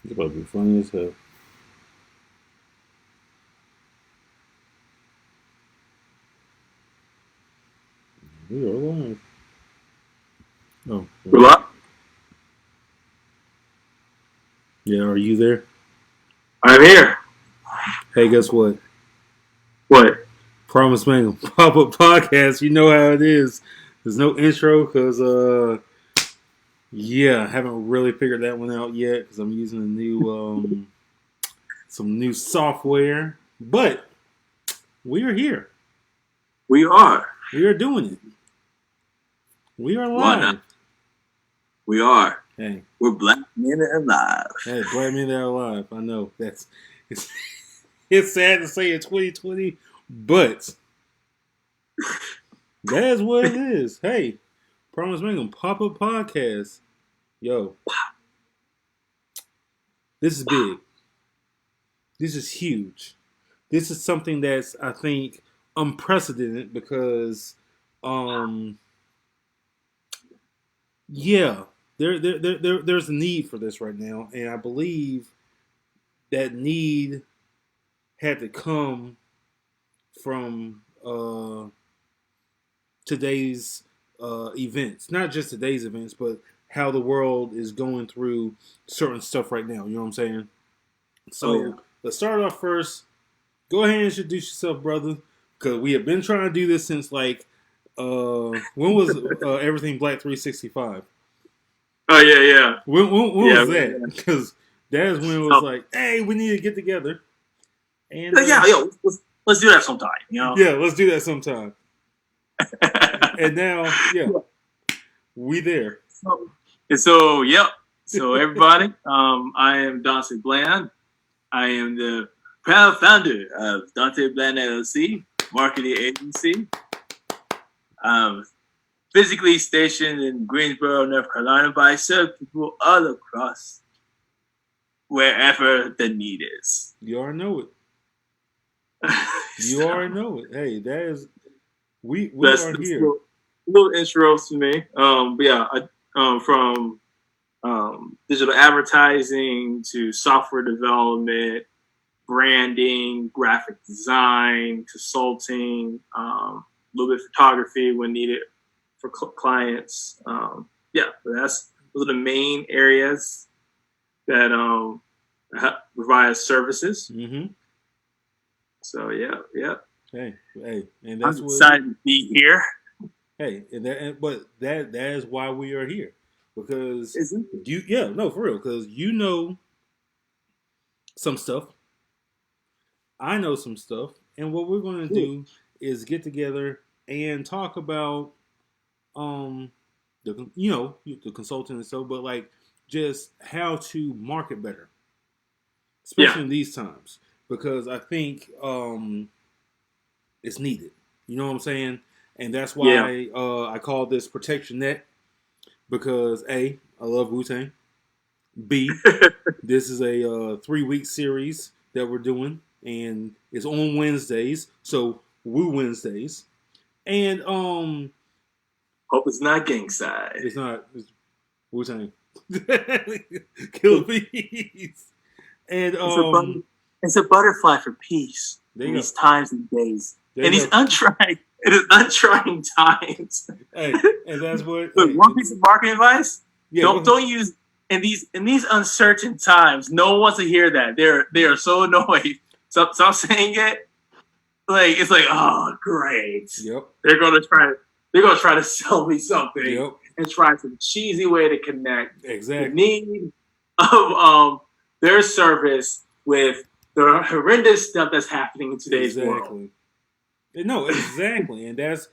It's about to be funny as hell. We are live. Oh, What? yeah. Are you there? I'm here. Hey, guess what? What? Promise Man Pop Up Podcast. You know how it is. There's no intro because, yeah, I haven't really figured that one out yet because I'm using a new, some new software. But we are here. We are. We are doing it. We are Why not? live. We are. Hey, We're Black Men Alive. hey, glad me they're alive. I know it's it's sad to say in 2020, but that's what it is. Hey, Promise Man Pop Up Podcast. Yo, this is big. This is huge. This is something that's, I think, unprecedented because, um, yeah, there's a need for this right now, and I believe that need had to come from today's events, not just today's events, but how the world is going through certain stuff right now. You know what I'm saying? Oh So yeah. let's start off first. Go ahead and introduce yourself, brother, because we have been trying to do this since like when was everything Black 365? Oh yeah, yeah. When Yeah. was that? Because that is when it was So, like, hey, we need to get together, and yeah, yo, let's do that sometime, yeah, let's do that sometime. And now, yeah, Yeah. we there. Yep. So everybody, I am Dante Bland. I am the proud founder of Dante Bland LLC, marketing agency. Physically stationed in Greensboro, North Carolina, but I serve people all across wherever the need is. You already know it. You already know it. Hey, that is we are That's here. little intro to me. But yeah, from digital advertising to software development, branding, graphic design, consulting, a little bit of photography when needed for clients. Yeah, those are the main areas that provide services. Mm-hmm. So yeah. Hey, and I'm that's what. excited to be here. Hey, but that is why we are here because Isn't it? yeah, no, for real, because you know some stuff, I know some stuff, and what we're going to do is get together and talk about um the consulting and stuff, but like just how to market better, Yeah, especially in these times, because I think it's needed. You know what I'm saying? And that's yeah. why I call this protection net because A, I love Wu Tang. B, this is a 3-week series that we're doing, and it's on Wednesdays, so Wu Wednesdays. And Hope it's not gang side. it's not Wu Tang. Kill bees. And It's a butter, it's a butterfly for peace there in you these go. times and days. There In you these go. untrying times. Hey, and that's what. Look, Hey, one piece of marketing advice: yeah, don't use in these uncertain times. No one wants to hear that. They are so annoyed. Stop saying it. Like it's like, oh great. Yep. They're gonna try to sell me something Yep. and try some cheesy way to connect the Exactly. need of their service with the horrendous stuff that's happening in today's world. Exactly. No, exactly, and that's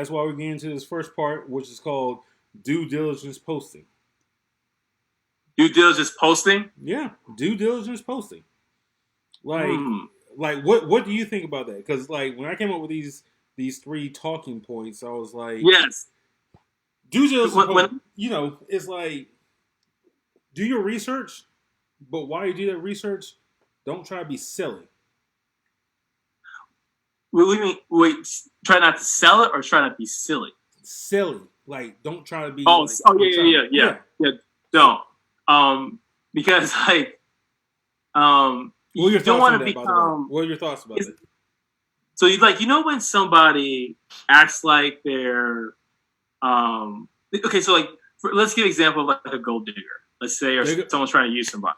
why we're getting into this first part, which is called due diligence posting. Due diligence posting. Yeah, due diligence posting. Like, Hmm. like what do you think about that? Because like when I came up with these three talking points, I was like, Yes. due diligence. When It's like do your research, but while you do that research, don't try to be silly. we mean wait, try not to sell it or try not to be silly. Silly. Like, don't try to be Oh, like oh I'm yeah, yeah, trying. yeah, yeah, Yeah. yeah. Don't. Because like What are your you don't thoughts want on to that, by the way? become. What are your thoughts about that? So you like, when somebody acts like they're okay. So like, let's give an example of like a gold digger. Let's say, or someone's trying to use somebody.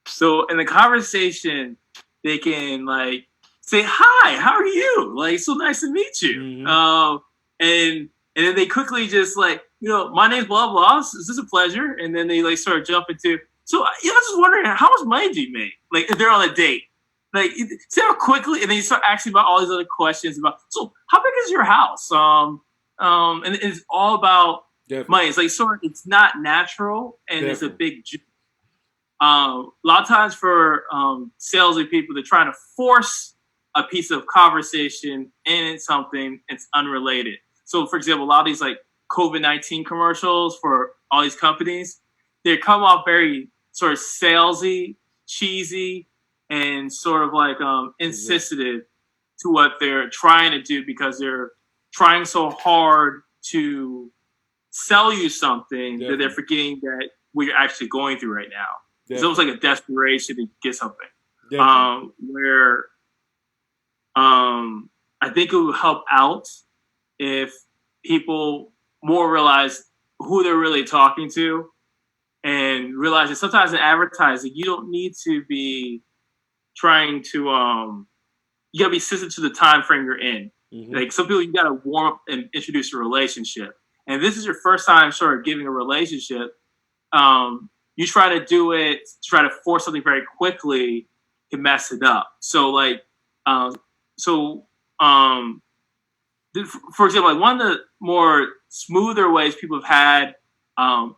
So in the conversation, they can like say, "Hi, how are you? Like, so nice to meet you." Mm-hmm. And then they quickly just like, my name's blah blah. Is this a pleasure? And then they like sort of jump into. So I was just wondering, how much money do you make? Like, if they're on a date, like, see how quickly, and then you start asking about all these other questions about. So how big is your house? And it's all about money. It's like it's not natural, and it's a big. A lot of times for salesy people, they're trying to force a piece of conversation in something that's unrelated. So, for example, a lot of these like COVID-19 commercials for all these companies, they come off very sort of salesy, cheesy, and sort of like insensitive to what they're trying to do because they're trying so hard to sell you something that they're forgetting that what you're actually going through right now. It's almost like a desperation to get something. Where I think it would help out if people more realize who they're really talking to and realize that sometimes in advertising, you don't need to be trying to, you gotta be sensitive to the time frame you're in. Mm-hmm. Like some people, you gotta warm up and introduce a relationship. And if this is your first time sort of giving a relationship, you try to do it, try to force something very quickly, can mess it up. So like, for example, like one of the more smoother ways people have had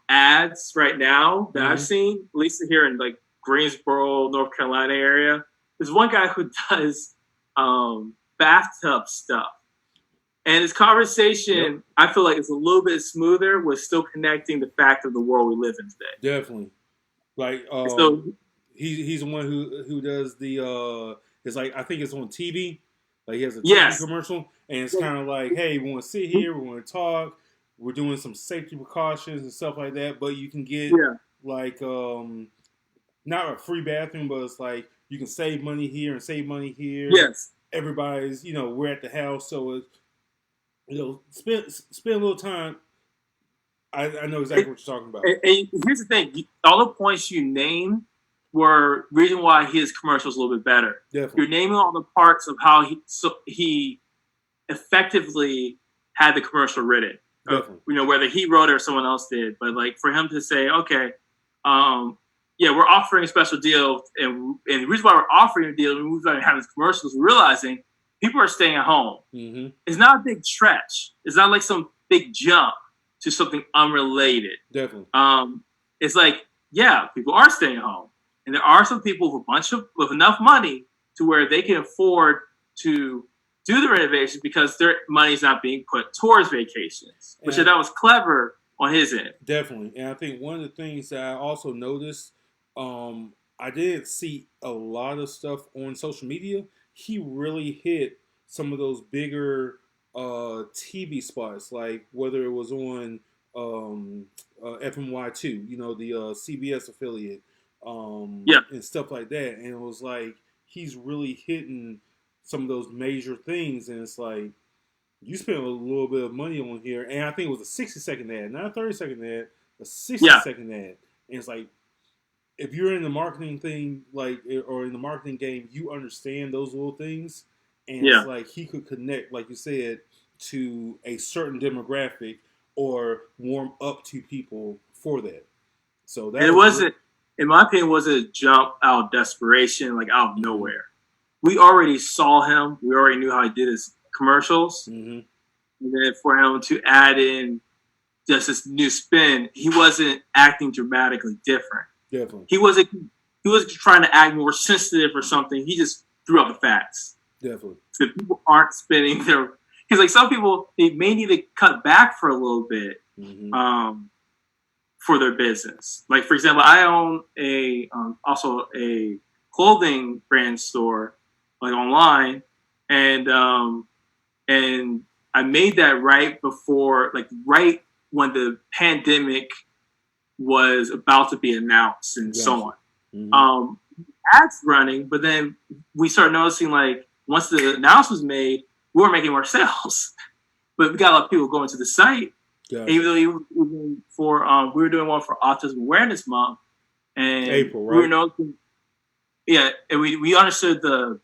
ads right now that I've seen, at least here in like Greensboro, North Carolina area, there's one guy who does bathtub stuff. And his conversation, I feel like it's a little bit smoother with still connecting the fact of the world we live in today. Definitely. Like he's the one who does the it's like I think it's on TV. Like he has a TV commercial and it's kind of like, hey, we want to sit here, we want to talk, we're doing some safety precautions and stuff like that, but you can get like not a free bathroom, but it's like you can save money here and save money here. Yes. Everybody's, we're at the house, so it's spend a little time. I know exactly what you're talking about. And here's the thing: all the points you named were reason why his commercial is a little bit better. Definitely. You're naming all the parts of how he effectively had the commercial written. Definitely. Whether he wrote it or someone else did, but like for him to say, okay, we're offering a special deal, and the reason why we're offering a deal, and we've been having this commercial is realizing people are staying at home. Mm-hmm. It's not a big stretch. It's not like some big jump to something unrelated. Definitely. It's like, people are staying at home. And there are some people with enough money to where they can afford to do the renovations because their money's not being put towards vacations, which I thought was clever on his end. Definitely. And I think one of the things that I also noticed, I didn't see a lot of stuff on social media. He really hit some of those bigger TV spots, like whether it was on FMY2, the CBS affiliate, and stuff like that. And it was like he's really hitting some of those major things, and it's like you spent a little bit of money on here, and I think it was a 60-second ad, not a 30-second ad, a 60-second ad, and it's like if you're in the marketing thing, like or in the marketing game, you understand those little things. And it's like he could connect, like you said, to a certain demographic or warm up to people for that. So that wasn't, in my opinion, was a jump out of desperation, like out of nowhere. We already saw him. We already knew how he did his commercials. Mm-hmm. And then for him to add in just this new spin, he wasn't acting dramatically different. Definitely. He wasn't trying to act more sensitive or something. He just threw out the facts. Definitely. So people aren't spending their, because like some people, they may need to cut back for a little bit for their business. Like for example, I own also a clothing brand store, like online, and I made that right when the pandemic was about to be announced and so on. Mm-hmm. ads running, but then we started noticing like once the announcement was made, we were making more sales. But we got a lot of people going to the site. Gotcha. Even though we were doing one for Autism Awareness Month, and April, right? we were noticing, and we understood the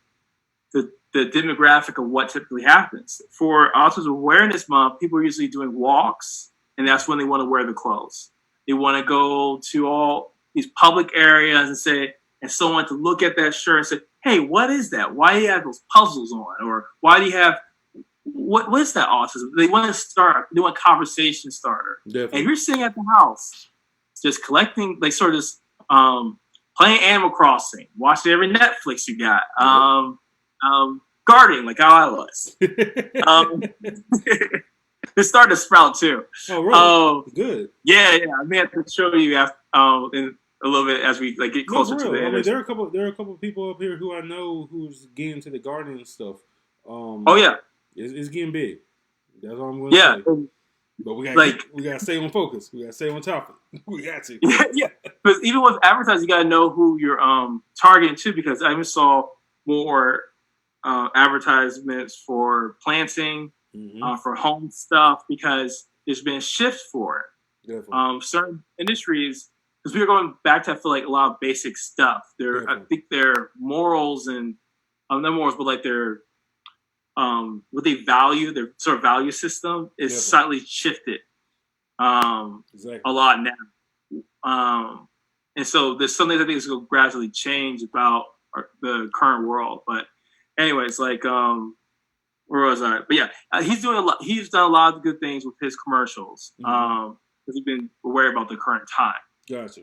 demographic of what typically happens for Autism Awareness Month. People are usually doing walks, and that's when they want to wear the clothes. They want to go to all these public areas and say, and someone to look at that shirt and say, "Hey, what is that? Why do you have those puzzles on? Or why do you have what is that autism?" They want to start. They want conversation starter. Definitely. And you're sitting at the house, just collecting, like sort of just playing Animal Crossing, watching every Netflix you got, gardening like how I was. It started to sprout too. Oh, really? Good. Yeah. I may have to show you after, in a little bit as we like get closer to the end. I mean, there are a couple of people up here who I know who's getting into the gardening stuff. It's getting big. That's all I'm going to say. But we got to stay on focus. We got to stay on topic. We got to. Yeah. Because even with advertising, you got to know who you're targeting too. Because I even saw more advertisements for planting, for home stuff, because there's been a shift for it. Certain industries, because we were going back to, I feel like, a lot of basic stuff. I think their morals and not morals, but like their what they value, their sort of value system is slightly shifted a lot now. And so there's something I think is going to gradually change about the current world. But anyways, like where was I? But yeah, he's doing a lot. He's done a lot of good things with his commercials because he's been aware about the current time. Gotcha.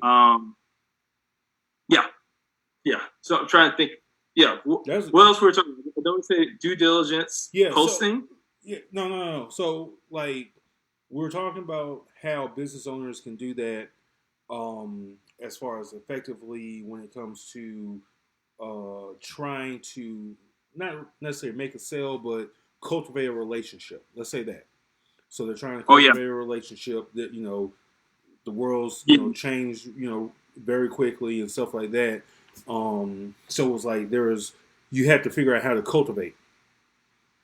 Yeah. So I'm trying to think. Yeah. What else were we talking about? Don't we say due diligence? Posting. No. So like we're talking about how business owners can do that, as far as effectively when it comes to trying to not necessarily make a sale, but cultivate a relationship. Let's say that. So they're trying to cultivate a relationship that, the world's, changed, very quickly and stuff like that. So it was like you had to figure out how to cultivate,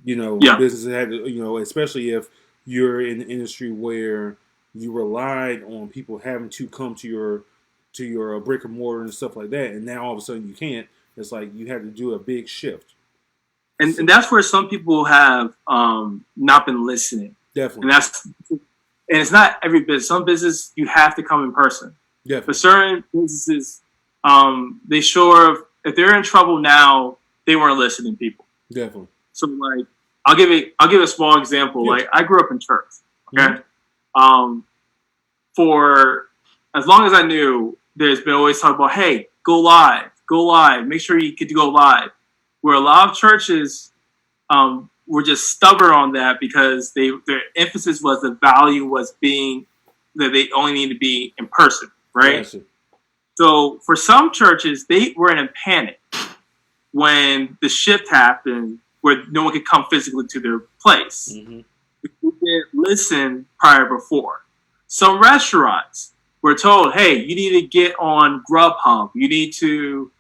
businesses had to, especially if you're in an industry where you relied on people having to come to your brick and mortar and stuff like that. And now all of a sudden you can't. It's like you had to do a big shift. And that's where some people have not been listening. Definitely. And it's not every business. Some business you have to come in person. Definitely. For certain businesses, if they're in trouble now, they weren't listening to people. Definitely. So like I'll give a small example. Yeah. Like I grew up in church. Okay. For as long as I knew, there's been always talk about, hey, go live, make sure you get to go live. Where a lot of churches were just stubborn on that because their emphasis was the value was being that they only need to be in person, right? Gotcha. So for some churches, they were in a panic when the shift happened where no one could come physically to their place. They didn't listen prior before. Some restaurants were told, hey, you need to get on Grubhub. You need to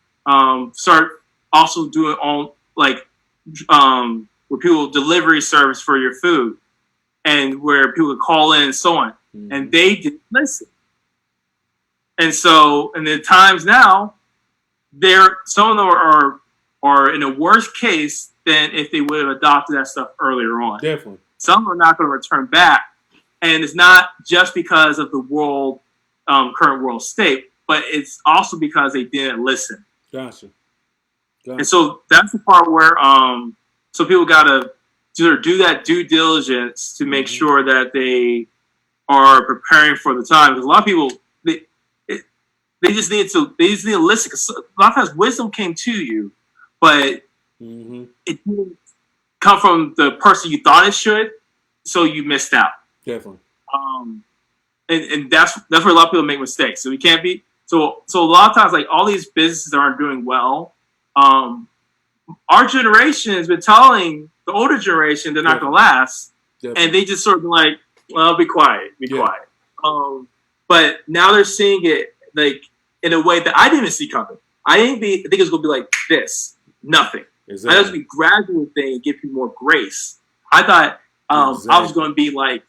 start also doing on like where people delivery service for your food and where people could call in and so on. And they didn't listen. And so in the times now, some of them are in a worse case than if they would have adopted that stuff earlier on. Definitely. Some are not going to return back. And it's not just because of the world, current world state, but it's also because they didn't listen. Gotcha. And so that's the part where so people got to do that due diligence to make sure that they are preparing for the time. Because a lot of people they just need to listen. Because a lot of times wisdom came to you, but it didn't come from the person you thought it should, so you missed out. Definitely. And that's where a lot of people make mistakes. So we can't be so a lot of times like all these businesses aren't doing well. Our generation has been telling the older generation they're not going to last, and they just sort of like, well, be quiet. But now they're seeing it like in a way that I didn't see coming. I think it's gonna be like this, nothing. Exactly. I thought it was gonna be a gradual thing and give people more grace. I thought I was gonna be like,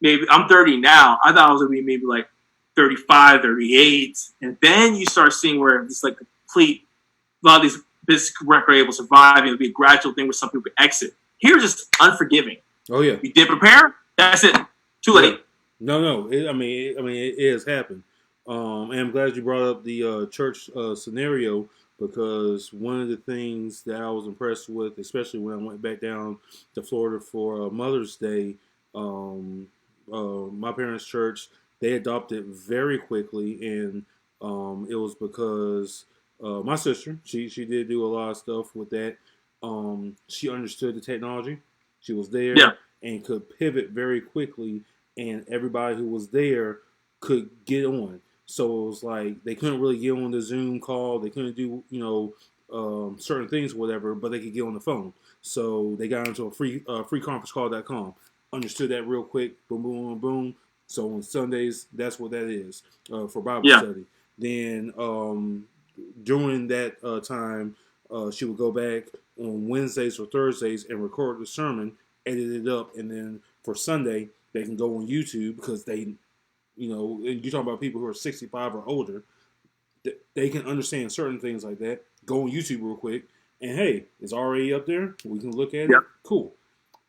maybe I'm 30 now. I thought I was gonna be maybe like 35, 38, and then you start seeing where it's like complete. A lot of these business are able to survive, and it'll be a gradual thing where some people exit. Here, just unforgiving. Oh yeah, you did prepare. That's it. Too late. Yeah. No. It has happened. And I'm glad you brought up the church scenario, because one of the things that I was impressed with, especially when I went back down to Florida for Mother's Day, my parents' church, they adopted very quickly, and it was because my sister, she did do a lot of stuff with that. She understood the technology. She was there, Yeah. and could pivot very quickly, and everybody who was there could get on. So it was like they couldn't really get on the Zoom call. They couldn't do certain things, or whatever, but they could get on the phone. So they got into a freeconferencecall.com. Understood that real quick. Boom, boom, boom, boom. So on Sundays, that's what that is for Bible study. Then during that time, she would go back on Wednesdays or Thursdays and record the sermon, edit it up, and then for Sunday they can go on YouTube, because they, you're talking about people who are 65 or older, they can understand certain things like that. Go on YouTube real quick, and hey, it's already up there. We can look at it. Cool.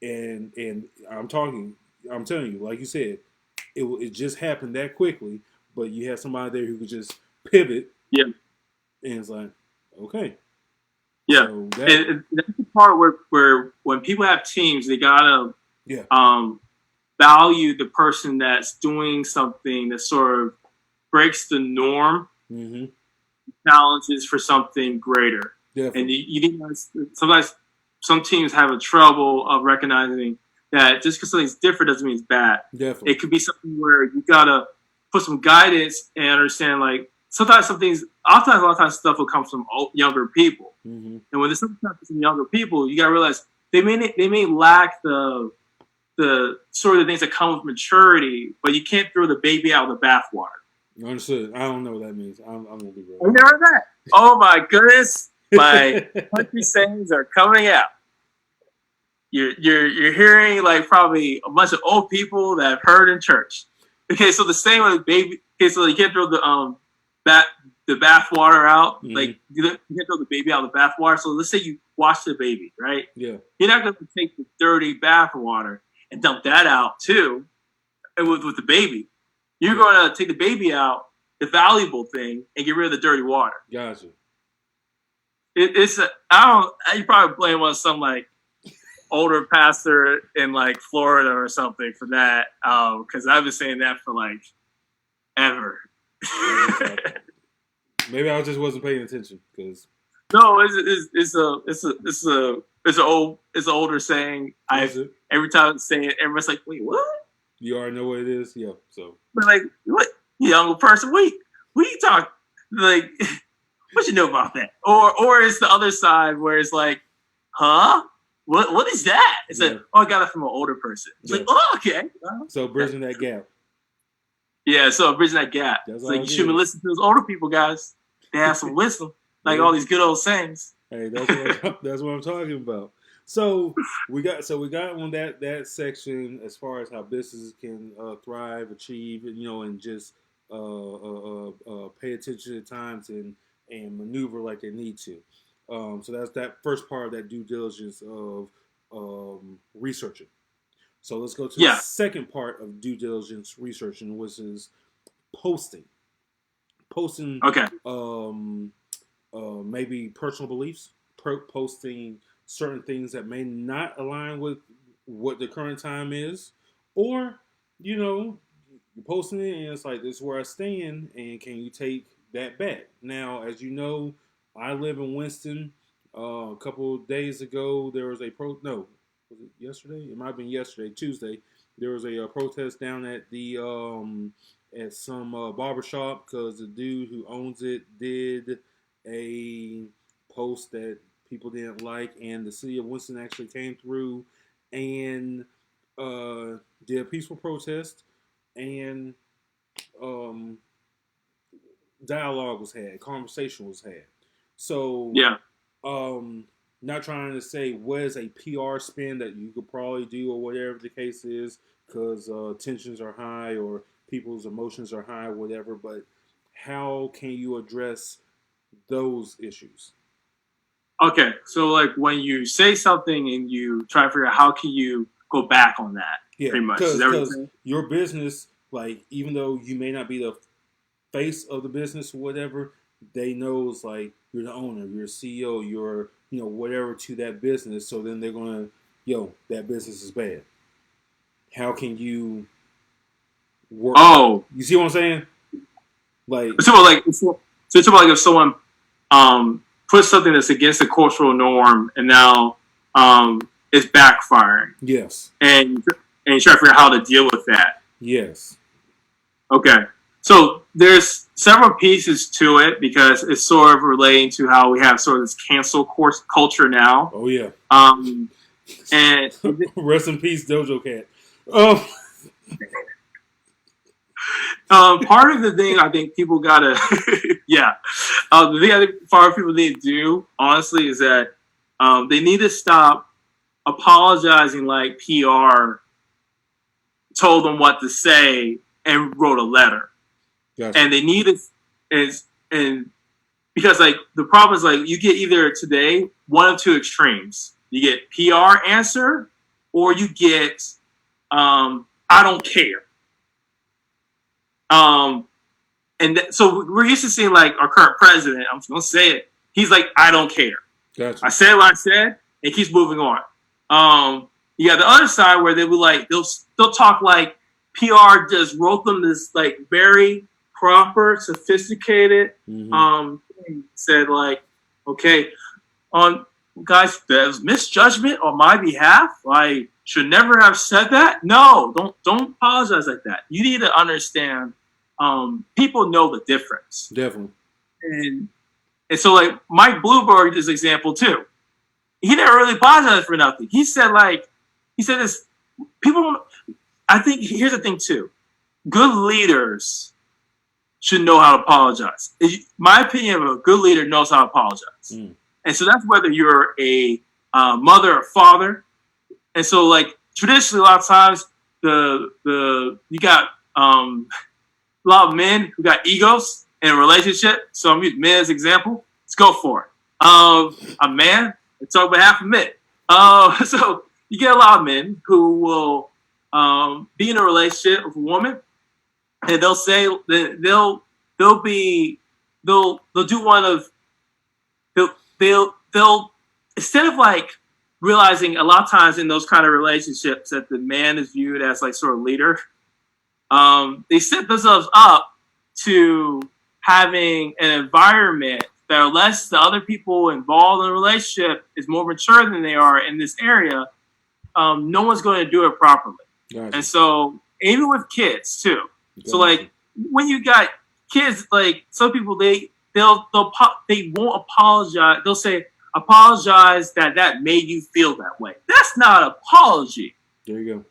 And I'm telling you, like you said, it just happened that quickly. But you have somebody there who could just pivot. Yeah. And it's like, okay. Yeah. So and that's the part where when people have teams, they gotta value the person that's doing something that sort of breaks the norm, challenges for something greater. Definitely. And you sometimes some teams have a trouble of recognizing that just because something's different doesn't mean it's bad. Definitely. It could be something where you gotta put some guidance and understand, like, sometimes a lot of times stuff will come from younger people. And when there's something comes from younger people, you gotta realize they may lack the sort of things that come with maturity, but you can't throw the baby out of the bathwater. Understood. I don't know what that means. I'm gonna be real. Have you heard that? Oh my goodness, my country sayings are coming out. You're hearing like probably a bunch of old people that have heard in church. Okay, so the same with baby. Okay, so you can't throw the bath water out. Like you can't throw the baby out of the bath water. So let's say you wash the baby, right? Yeah. You're not going to take the dirty bath water and dump that out too, and with the baby. You're going to take the baby out, the valuable thing, and get rid of the dirty water. Gotcha. You probably blame on some like older pastor in like Florida or something for that, because I've been saying that for like ever. Maybe I just wasn't paying attention, because no, it's an older saying. Every time I say it, everybody's like, "Wait, what?" You already know what it is, yeah. So, but like, what, younger person? We talk like, what you know about that? Or it's the other side where it's like, huh? What is that? It's like, I got it from an older person. It's like, oh, okay. So bridging that gap. Yeah, so bridging that gap. It's like you should be listening to those older people, guys. They have some wisdom, like all these good old sayings. Hey, that's what I'm talking about. So we got on that section as far as how businesses can thrive, achieve, and just pay attention at times and maneuver like they need to. So that's that first part of that due diligence of researching. So let's go to the second part of due diligence researching, which is posting. Posting, maybe personal beliefs, posting certain things that may not align with what the current time is, or you're posting it and it's like, this is where I stand, and can you take that back? Now, as you know, I live in Winston. A couple of days ago, there was was it yesterday? It might have been yesterday, Tuesday. There was a protest down at the at some barbershop, because the dude who owns it did a post that people didn't like, and the city of Winston actually came through and did a peaceful protest, and dialogue was had, conversation was had. So, Yeah. not trying to say what is a PR spin that you could probably do or whatever the case is, because tensions are high or people's emotions are high, whatever. But how can you address those issues? Okay, so like when you say something and you try to figure out how can you go back on that, Yeah, pretty much. Is that what you're because saying? your business, like even though you may not be the face of the business or whatever, they knows like you're the owner, you're a CEO, you're whatever to that business. So then they're gonna, that business is bad. How can you work? Oh, You see what I'm saying? Like, so it's about like if someone puts something that's against the cultural norm and now it's backfiring, yes, and you try to figure out how to deal with that. yes, Okay, so there's several pieces to it because it's sort of relating to how we have sort of this cancel culture now. oh yeah. And Rest in peace, Dojo Cat. Oh, part of the thing I think people gotta, yeah, the thing I think part of people need to do, honestly, is that they need to stop apologizing like PR told them what to say and wrote a letter. gotcha. And they need it is and because like the problem is like you get either today one of two extremes. You get PR answer or you get I don't care. So we're used to seeing like our current president. I'm just gonna say it. He's like, I don't care. Gotcha. I said what I said, and keeps moving on. You got the other side where they will like they'll talk like PR just wrote them this like very proper, sophisticated. Said like, okay, guys, there's misjudgment on my behalf. I should never have said that. No, don't apologize like that. You need to understand. People know the difference. Definitely. And so like Mike Bloomberg is an example too. He never really apologized for nothing. He said this. People. I think here's the thing too. Good leaders should know how to apologize. My opinion of a good leader knows how to apologize. And so that's whether you're a mother or father. And so like traditionally, a lot of times you got a lot of men who got egos in a relationship. So I'm using men as an example. Let's go for it. A man, let's talk about half a minute. So you get a lot of men who will be in a relationship with a woman, and they'll say they'll do one of they'll instead of like realizing a lot of times in those kind of relationships that the man is viewed as like sort of leader. They set themselves up to having an environment that unless the other people involved in the relationship is more mature than they are in this area, no one's going to do it properly. Gotcha. And so even with kids too. Gotcha. So like when you got kids, like some people they won't apologize. They'll say apologize that made you feel that way. That's not an apology. There you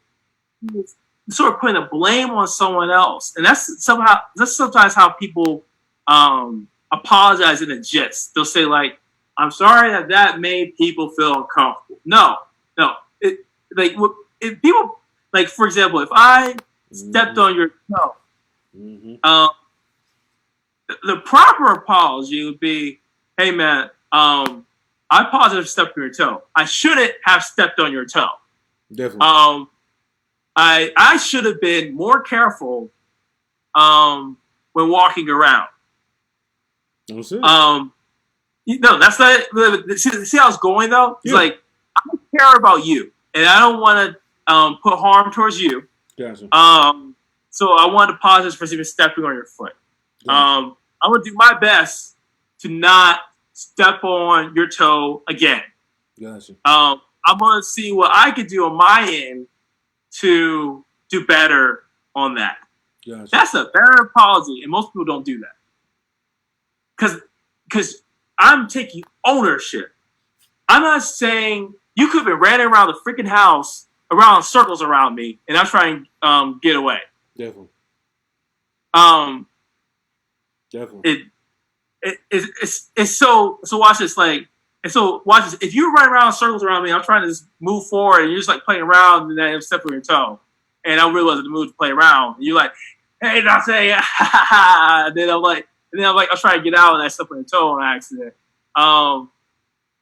go. Sort of putting a blame on someone else, and that's sometimes how people apologize in a gist. They'll say like, "I'm sorry that made people feel uncomfortable." No. If people like, for example, if I stepped on your toe, the proper apology would be, "Hey man, I apologize for stepping on your toe. I shouldn't have stepped on your toe. Definitely. I should have been more careful when walking around." That's it. That's not. See how it's going though. It's like I don't care about you, and I don't want to put harm towards you. Gotcha. So I want to apologize for even stepping on your foot. Gotcha. I'm gonna do my best to not step on your toe again. Gotcha. I'm gonna see what I could do on my end to do better on that. Gotcha. That's a better apology, and most people don't do that. Because I'm taking ownership. I'm not saying you could have been running around the freaking house, around circles around me, and I'm trying to get away. Definitely. Definitely. It's so watch this like and so watch this. If you run around in circles around me, I'm trying to just move forward, and you're just like playing around, and then I'm stepping on your toe, and I really wasn't in the mood to play around. And you're like, "Hey, Dante," and then I'm like, I'm trying to get out, and I step on your toe on accident.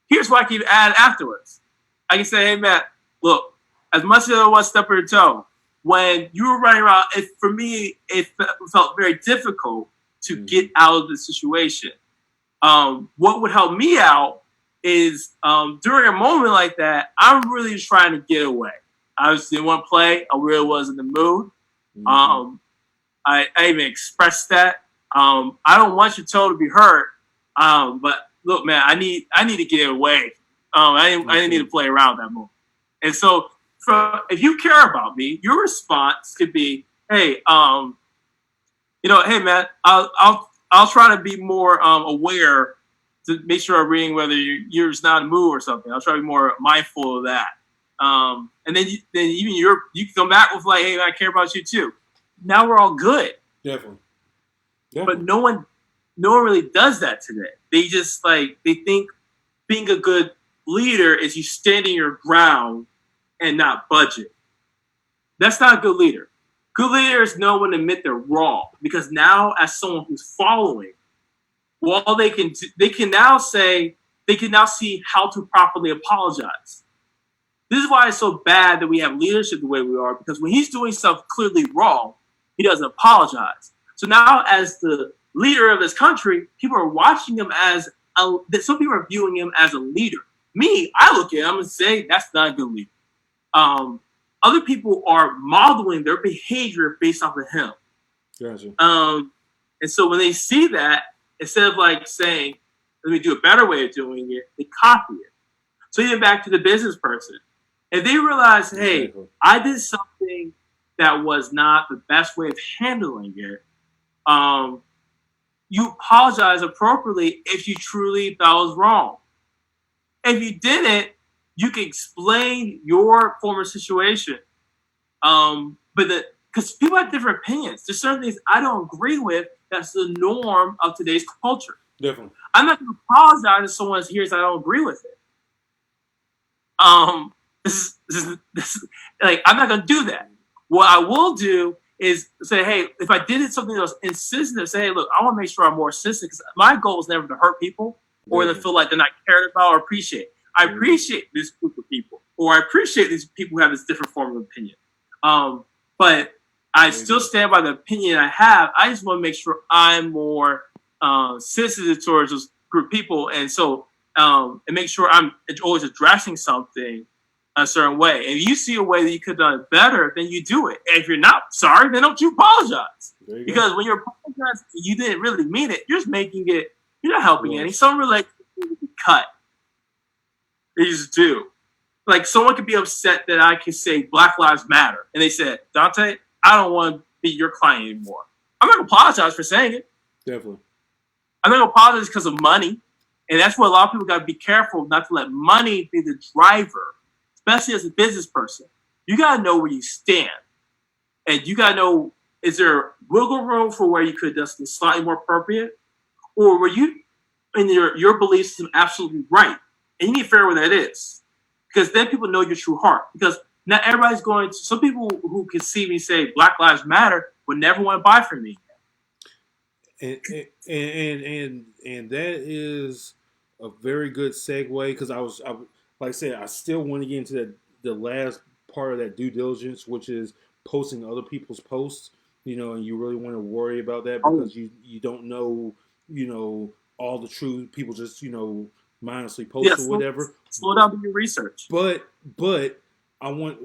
Here's what I can add afterwards. I can say, "Hey, Matt, look, as much as I want to step on your toe, when you were running around, for me, it felt very difficult to get out of the situation. What would help me out is during a moment like that, I'm really just trying to get away. I just didn't want to play. I really wasn't in the mood. I even expressed that. I don't want your toe to be hurt, but look, man, I need to get away. I didn't need to play around that moment. And so, if you care about me, your response could be, "Hey, hey, man, I'll try to be more aware to make sure I'm reading whether you're just not in the mood or something. I'll try to be more mindful of that." And then even you can come back with like, "Hey, I care about you too." Now we're all good. Definitely. But no one really does that today. They just they think being a good leader is you standing your ground and not budget. That's not a good leader. Good leaders know when to admit they're wrong, because now, as someone who's following, while they can now see how to properly apologize. This is why it's so bad that we have leadership the way we are, because when he's doing stuff clearly wrong, he doesn't apologize. So now, as the leader of this country, people are watching him some people are viewing him as a leader. Me, I look at him and say, that's not a good leader. Other people are modeling their behavior based off of him. Gotcha. And so when they see that, instead of saying, let me do a better way of doing it, they copy it. So even back to the business person. If they realize, hey, I did something that was not the best way of handling it, you apologize appropriately if you truly thought it was wrong. If you didn't, you can explain your former situation. Because people have different opinions. There's certain things I don't agree with. That's the norm of today's culture. Definitely. I'm not going to apologize if someone hears I don't agree with it. I'm not going to do that. What I will do is say, hey, if I did something that was insensitive, say, hey, look, I want to make sure I'm more sensitive, because my goal is never to hurt people or to feel like they're not cared about or appreciated. I appreciate this group of people, or I appreciate these people who have this different form of opinion. But I still stand by the opinion I have. I just want to make sure I'm more sensitive towards those group of people, and so and make sure I'm always addressing something a certain way. And if you see a way that you could have done it better, then you do it. And if you're not sorry, then don't you apologize. Because when you're apologizing, you didn't really mean it. You're just making it. You're not helping any. Some relationships cut. They just do. Like, someone could be upset that I can say Black Lives Matter, and they said, Dante, I don't want to be your client anymore. I'm not going to apologize for saying it. Definitely. I'm not going to apologize because of money. And that's what a lot of people got to be careful not to let money be the driver, especially as a business person. You got to know where you stand. And you got to know, is there wiggle room for where you could just be slightly more appropriate? Or were you, in your belief system, absolutely right? And you need to figure out where that is. Because then people know your true heart. Because not everybody's going to, some people who can see me say Black Lives Matter would never want to buy from me. And that is a very good segue, because I like I said, I still want to get into the last part of that due diligence, which is posting other people's posts, and you really want to worry about that, because you don't know, all the truth. People just, mindlessly post or whatever. Slow down to your research. But I want,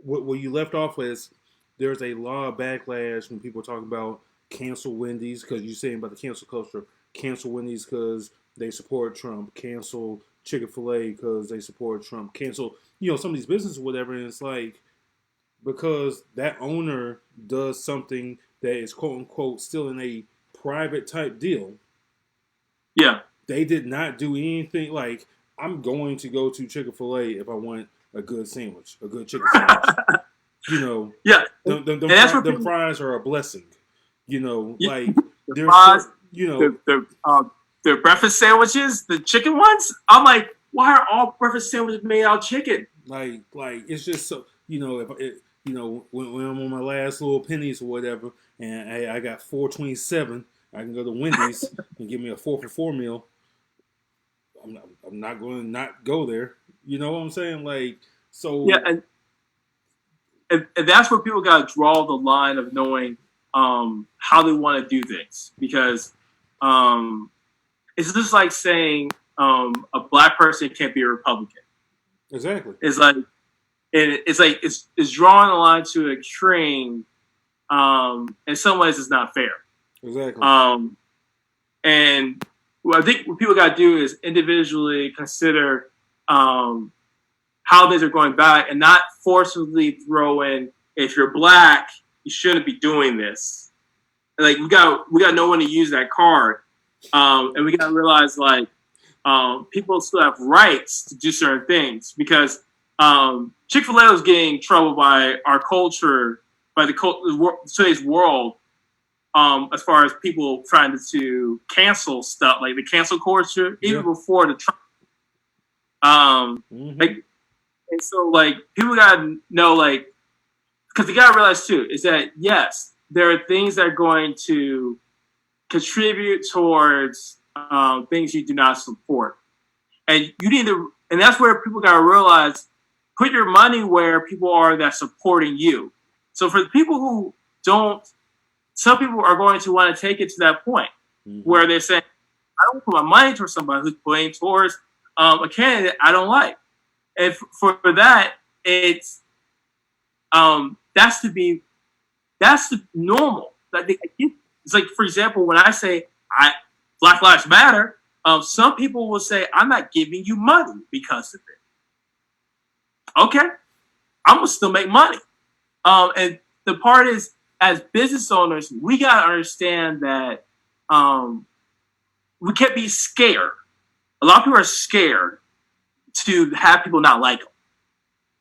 what you left off with, there's a lot of backlash when people talk about cancel Wendy's, because you're saying about the cancel culture. Cancel Wendy's because they support Trump. Cancel Chick-fil-A because they support Trump. Cancel, some of these businesses or whatever. And it's like, because that owner does something that is quote unquote still in a private type deal. Yeah. They did not do anything. Like, I'm going to go to Chick-fil-A if I want a good sandwich, a good chicken sandwich. Yeah. Them fries are a blessing. Like, fries, You know, their breakfast sandwiches, the chicken ones. I'm like, why are all breakfast sandwiches made out of chicken? like it's just so if it, when I'm on my last little pennies or whatever, and I got 4.27, I can go to Wendy's and give me a 4 for 4 meal. I'm not going to not go there. You know what I'm saying? Like Yeah, so. and that's where people got to draw the line of knowing how they want to do things, because it's just like saying a black person can't be a Republican. Exactly. It's like it's drawing the line to an extreme. In some ways, it's not fair. Exactly. And what I think what people got to do is individually consider how things are going back, and not forcibly throw in, if you're black, you shouldn't be doing this. Like we got to know when to use that card, and we got to realize like people still have rights to do certain things, because Chick-fil-A was getting in trouble by our culture, by today's world, as far as people trying to cancel stuff, like the cancel culture, even before the Trump. Like, and so like people gotta know, like, because you gotta realize too is that yes, there are things that are going to contribute towards things you do not support, and you need to, and that's where people gotta realize, put your money where people are that's supporting you. So for the people who don't, some people are going to want to take it to that point where they're saying, I don't put my money towards somebody who's playing towards a candidate I don't like. And for that, it's that's the normal. It's like, for example, when I say Black Lives Matter, some people will say, I'm not giving you money because of it. Okay, I'm gonna still make money. And the part is, as business owners, we gotta understand that we can't be scared. A lot of people are scared to have people not like them.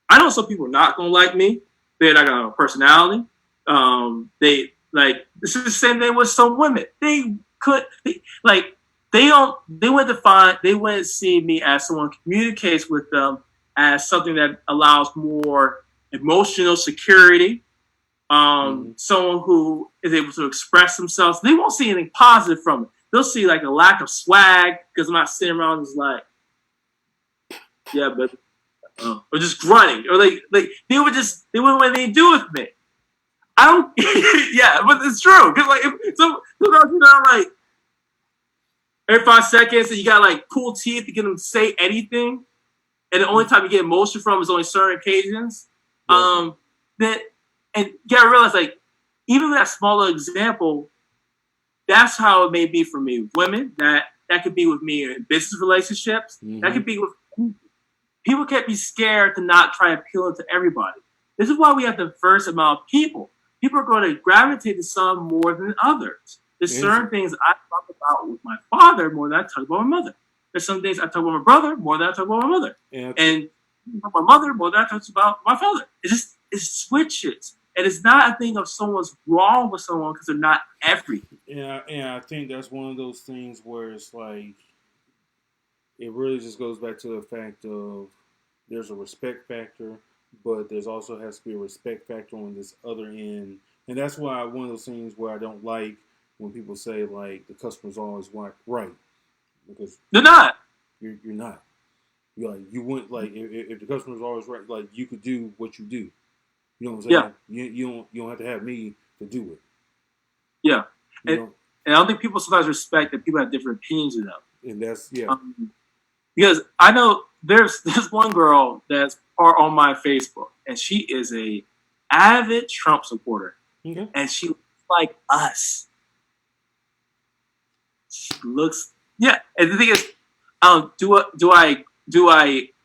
I know some people are not gonna like me. They're not gonna have a personality. This is the same thing with some women. They wouldn't see me as someone who communicates with them as something that allows more emotional security. Someone who is able to express themselves. They won't see anything positive from it. They'll see like a lack of swag, because I'm not sitting around just like, yeah, but or just grunting, or like they wouldn't want anything to do with me. I don't. Yeah, but it's true, because like like every 5 seconds, and you got like pull teeth to get them to say anything, and the only time you get emotion from is only certain occasions. And you gotta realize, like, even with that smaller example, that's how it may be for me. Women, that could be with me in business relationships. That could be with people. Can't be scared to not try appealing to everybody. This is why we have the diverse amount of people. People are going to gravitate to some more than others. There's certain things I talk about with my father more than I talk about my mother. There's some things I talk about my brother more than I talk about my mother. And my mother more than I talk about my father. It switches. And it's not a thing of someone's wrong with someone because they're not everything. Yeah, and I think that's one of those things where it's like, it really just goes back to the fact of there's a respect factor, but there's also has to be a respect factor on this other end. And that's why one of those things where I don't like when people say like the customer's always right, because they're not. You're not. You're like, you wouldn't, like, if the customer's always right, like, you could do what you do. You know what I'm saying? Yeah. You don't have to have me to do it. Yeah. And I don't think people sometimes respect that people have different opinions of them. And that's, because I know there's one girl that's on my Facebook, and she is a avid Trump supporter. Okay. And she looks like us. She looks, yeah. And the thing is, do I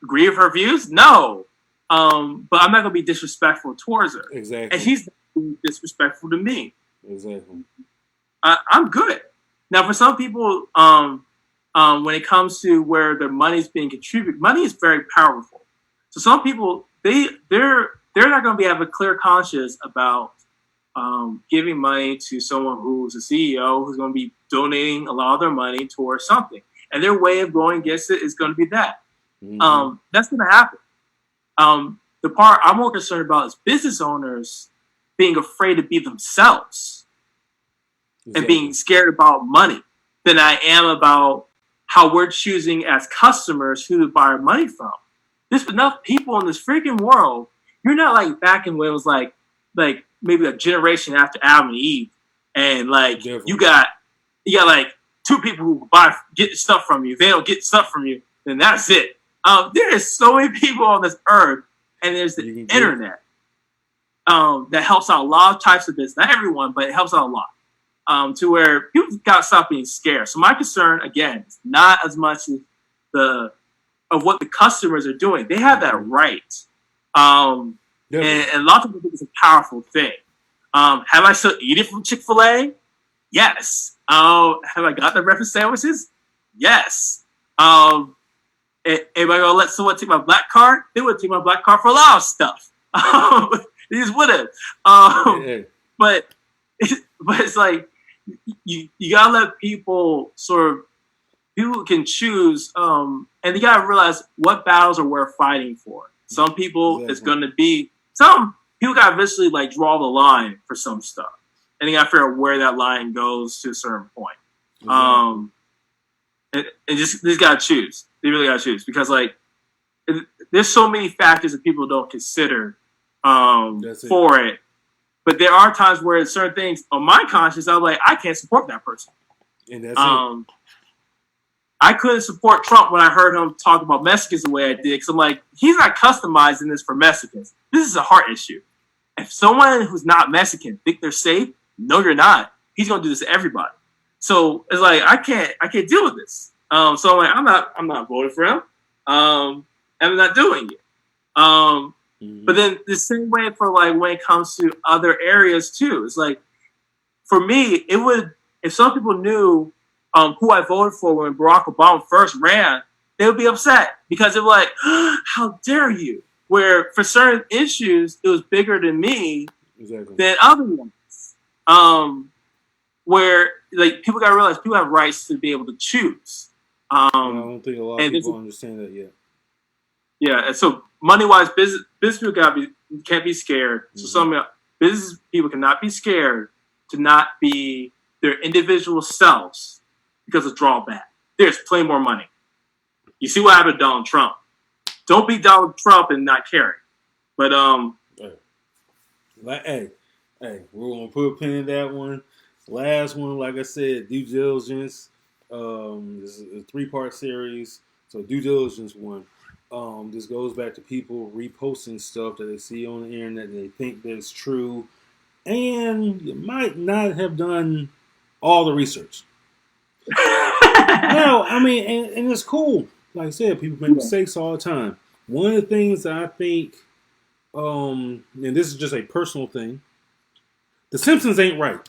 agree with her views? No. But I'm not gonna be disrespectful towards her. Exactly. And she's disrespectful to me. Exactly. I'm good. Now, for some people, when it comes to where their money's being contributed, money is very powerful. So some people, they're not going to have a clear conscience about giving money to someone who's a CEO who's going to be donating a lot of their money towards something. And their way of going against it is going to be that. Mm-hmm. That's going to happen. The part I'm more concerned about is business owners being afraid to be themselves and being scared about money than I am about how we're choosing as customers who to buy our money from. There's enough people in this freaking world. You're not like back in when it was like maybe a generation after Adam and Eve, and like Definitely. you got like two people who get stuff from you. If they don't get stuff from you, then that's it. There is so many people on this earth, and there's the internet that helps out a lot of types of business. Not everyone, but it helps out a lot. To where people got to stop being scared. So my concern, again, is not as much as of what the customers are doing. They have that right. And a lot of people think it's a powerful thing. Have I still eaten from Chick-fil-A? Yes. Have I got the breakfast sandwiches? Yes. Am I going to let someone take my black card? They would take my black card for a lot of stuff. They just would have. But it's like, you gotta let people people can choose, and you gotta realize what battles are worth fighting for. Some people it's gonna be some people gotta eventually like draw the line for some stuff, and you gotta figure out where that line goes to a certain point. And just gotta choose. They really gotta choose because like there's so many factors that people don't consider for it. But there are times where certain things on my conscience, I'm like, I can't support that person. And that's it. I couldn't support Trump when I heard him talk about Mexicans the way I did, because I'm like, he's not customizing this for Mexicans. This is a heart issue. If someone who's not Mexican think they're safe, no, you're not. He's gonna do this to everybody. So it's like I can't deal with this. So I'm like, I'm not voting for him. And I'm not doing it. But then the same way for like when it comes to other areas too. It's like for me, it would if some people knew who I voted for when Barack Obama first ran, they would be upset because they're like, "How dare you?" Where for certain issues, it was bigger than me than other ones. Where like people got to realize people have rights to be able to choose. I don't think a lot of people understand that yet. Yeah, and so money-wise, business people can't be scared. So some business people cannot be scared to not be their individual selves because of drawback. There's plenty more money. You see what happened to Donald Trump. Don't be Donald Trump and not care. But hey, we're gonna put a pin in that one. Last one, like I said, due diligence. This is a 3-part series. So due diligence 1. This goes back to people reposting stuff that they see on the internet that they think that's true, and you might not have done all the research. Well, I mean, and it's cool. Like I said, people make mistakes all the time. One of the things that I think, and this is just a personal thing, The Simpsons ain't right.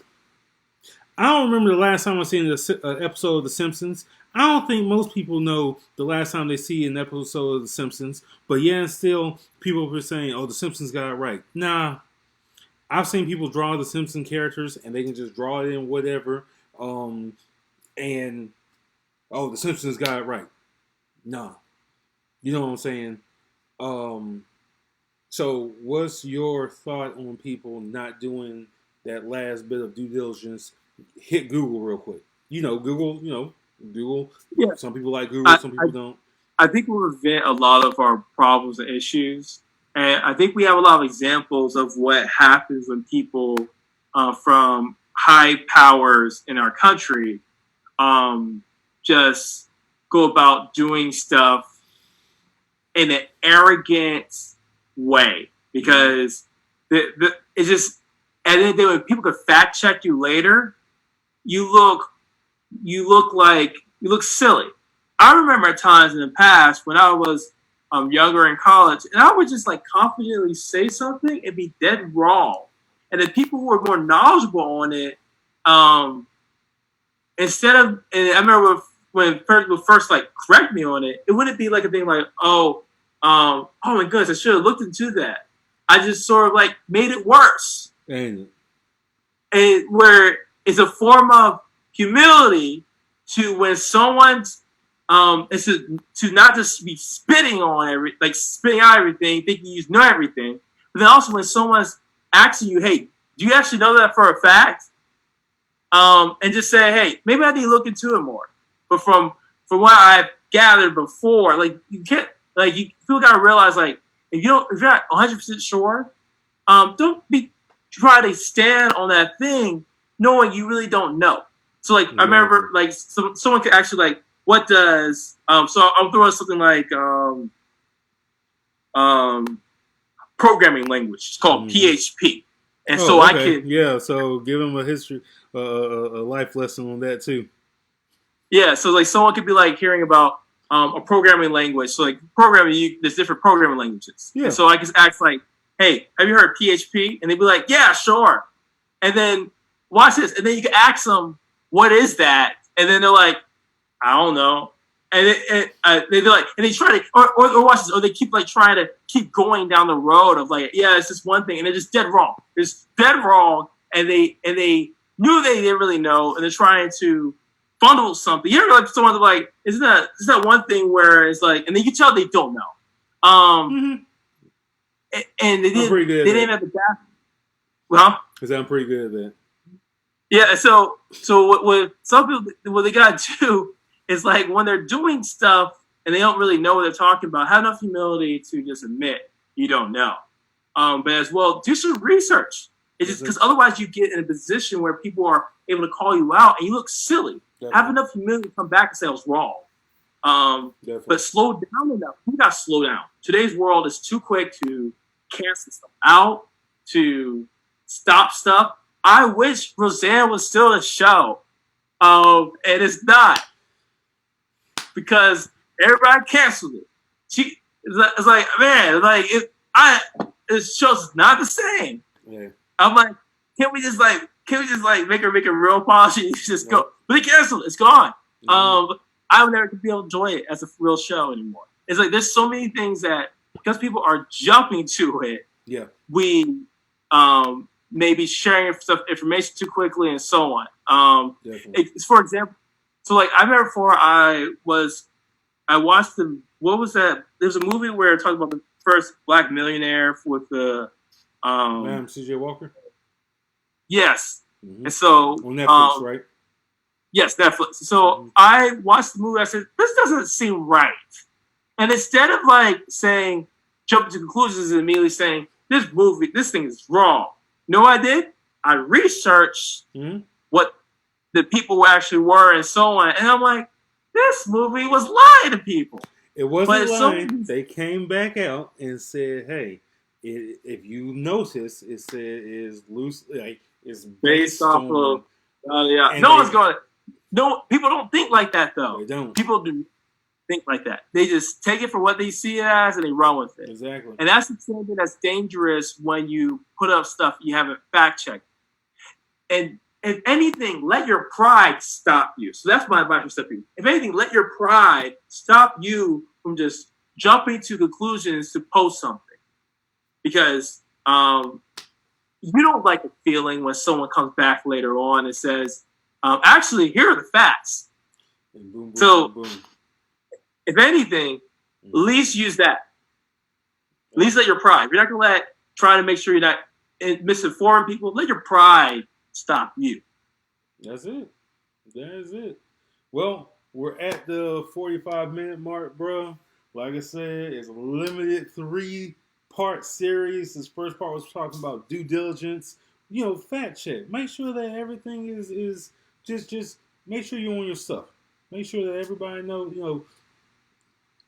I don't remember the last time I seen an episode of The Simpsons. I don't think most people know the last time they see an episode of The Simpsons. But yeah, still, people were saying, oh, The Simpsons got it right. Nah. I've seen people draw the Simpson characters, and they can just draw it in whatever. And, oh, The Simpsons got it right. Nah. You know what I'm saying? So what's your thought on people not doing that last bit of due diligence? Hit Google real quick. Google. Yeah. Some people like Google, some people don't. I think we'll prevent a lot of our problems and issues. And I think we have a lot of examples of what happens when people from high powers in our country just go about doing stuff in an arrogant way. Because it's just, at the end of the day, when people could fact check you later, you look silly. I remember at times in the past when I was younger in college, and I would just like confidently say something and be dead wrong. And the people who were more knowledgeable on it, and I remember when people first like correct me on it, it wouldn't be like a thing like, oh my goodness, I should have looked into that. I just sort of like made it worse. And where it's a form of humility to when someone's is to not just be spitting on spitting out everything, thinking you know everything, but then also when someone's asking you, hey, do you actually know that for a fact? And just say, hey, maybe I need to look into it more. But from what I've gathered before, like you can't, like you people gotta realize, like if you're not 100% sure, don't be try to stand on that thing knowing you really don't know. So like I remember like someone could actually like what does so I'm throwing something like programming language. It's called PHP. And so I can so give them a history a life lesson on that too. Yeah, so like someone could be like hearing about a programming language. So like programming, there's different programming languages. Yeah. And so I just ask like, hey, have you heard of PHP? And they'd be like, yeah, sure. And then watch this. And then you can ask them, what is that? And then they're like, I don't know. And they're like, and they try to, or watch this, or they keep like trying to keep going down the road of like, yeah, it's just one thing, and they're just dead wrong. It's dead wrong, and they knew they didn't really know, and they're trying to bundle something. You ever like someone like, isn't that one thing where it's like, and then you can tell they don't know. And they didn't have the gap. Well, because I'm pretty good at that. Yeah, so what some people, what they gotta do is like when they're doing stuff and they don't really know what they're talking about, have enough humility to just admit you don't know. But as well, do some research. It's just because otherwise you get in a position where people are able to call you out and you look silly. Definitely. Have enough humility to come back and say I was wrong. But slow down enough. You got to slow down. Today's world is too quick to cancel stuff out, to stop stuff. I wish Roseanne was still a show. And it's not. Because everybody canceled it. It's like, man, like it shows not the same. Yeah. I'm like, can we just make her real policy? Just go. But they canceled it. It's gone. Mm-hmm. I would never be able to enjoy it as a real show anymore. It's like there's so many things that because people are jumping to it. Yeah. We maybe sharing information too quickly and so on. It's for example. So like I remember before I watched what was that? There's a movie where it talks about the first black millionaire with the Madam C.J. Walker. Yes, and so on Netflix, right? Yes, Netflix. So I watched the movie. I said, this doesn't seem right. And instead of like saying, jumping to conclusions and immediately saying, this thing is wrong. You know what I did? I researched what the people actually were and so on. And I'm like, this movie was lying to people. It wasn't lying. They came back out and said, hey, if you notice, it said is loose, like it's based off of, people don't think like that though. They don't. People do think like that. They just take it for what they see it as and they run with it. Exactly. And that's the thing that's dangerous when you put up stuff you haven't fact checked. And if anything, let your pride stop you. So that's my advice for stepping. If anything, let your pride stop you from just jumping to conclusions to post something. Because you don't like the feeling when someone comes back later on and says, actually, here are the facts. And boom, boom, so, boom, boom. If anything, at least use that. At least let your pride. If you're not going to try to make sure you're not misinforming people, let your pride stop you. That's it. That is it. Well, we're at the 45-minute mark, bro. Like I said, it's a limited 3-part series. This first part was talking about due diligence. Fact check. Make sure that everything is just make sure you're on your stuff. Make sure that everybody knows,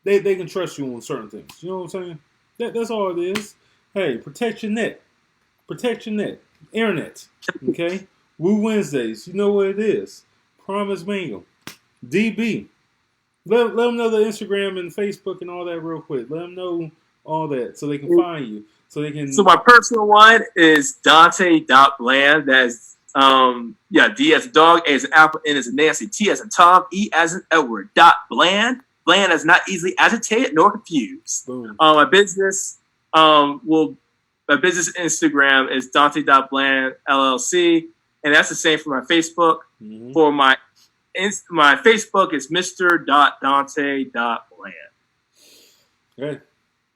they can trust you on certain things. You know what I'm saying? That's all it is. Hey, protect your net. Protect your net. Internet. Okay? Woo Wednesdays. You know what it is. Promise Bingo. DB. Let them know the Instagram and Facebook and all that real quick. Let them know all that so they can find you. So my personal one is Dante.Bland. That's D as a dog, A as an apple, N as a Nancy, T as a Tom, E as an Edward. Bland. Bland is not easily agitated nor confused. Boom. My business Instagram is Dante.Bland LLC. and that's the same for my Facebook. Mm-hmm. For my Facebook is Mr.Dante.Bland. Hey,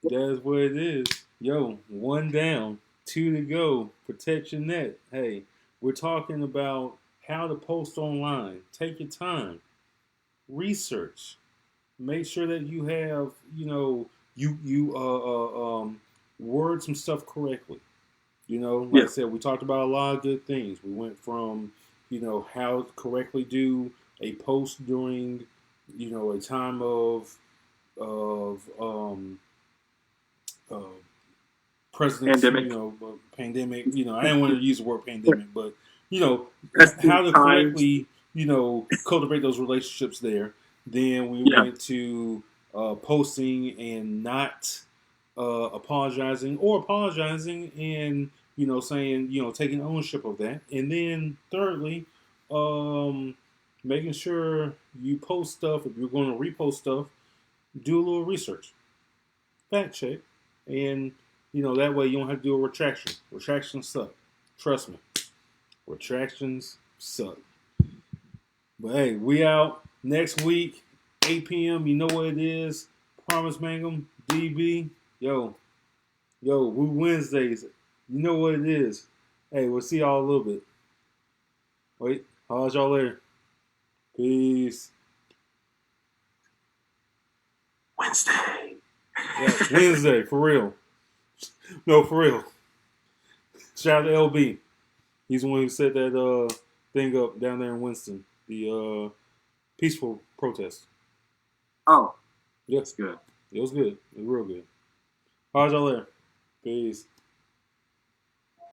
that's what it is. Yo, 1 down, 2 to go. Protect your net. Hey, we're talking about how to post online. Take your time. Research. Make sure that you have, word some stuff correctly. Like I said, we talked about a lot of good things. We went from, how to correctly do a post during, a time of uh, presidents, Pandemic. pandemic. I didn't want to use the word pandemic, but That's how to times. correctly, cultivate those relationships there. Then we Yeah. went to posting and not apologizing or apologizing and saying taking ownership of that. And then thirdly, making sure you post stuff. If you're going to repost stuff, do a little research, fact check, and that way you don't have to do a retraction. Retractions suck. Trust me, retractions suck. But hey, we out next week, 8 p.m. You know what it is. Promise Mangum, DB. Yo, we Wednesdays. You know what it is. Hey, we'll see y'all a little bit. Wait, holla at y'all later. Peace. Wednesday. Yeah, Wednesday, for real. No, for real. Shout out to LB. He's the one who set that thing up down there in Winston. The peaceful protest. Oh, Yeah. that's good. It was good. It was real good. How's y'all there? Peace.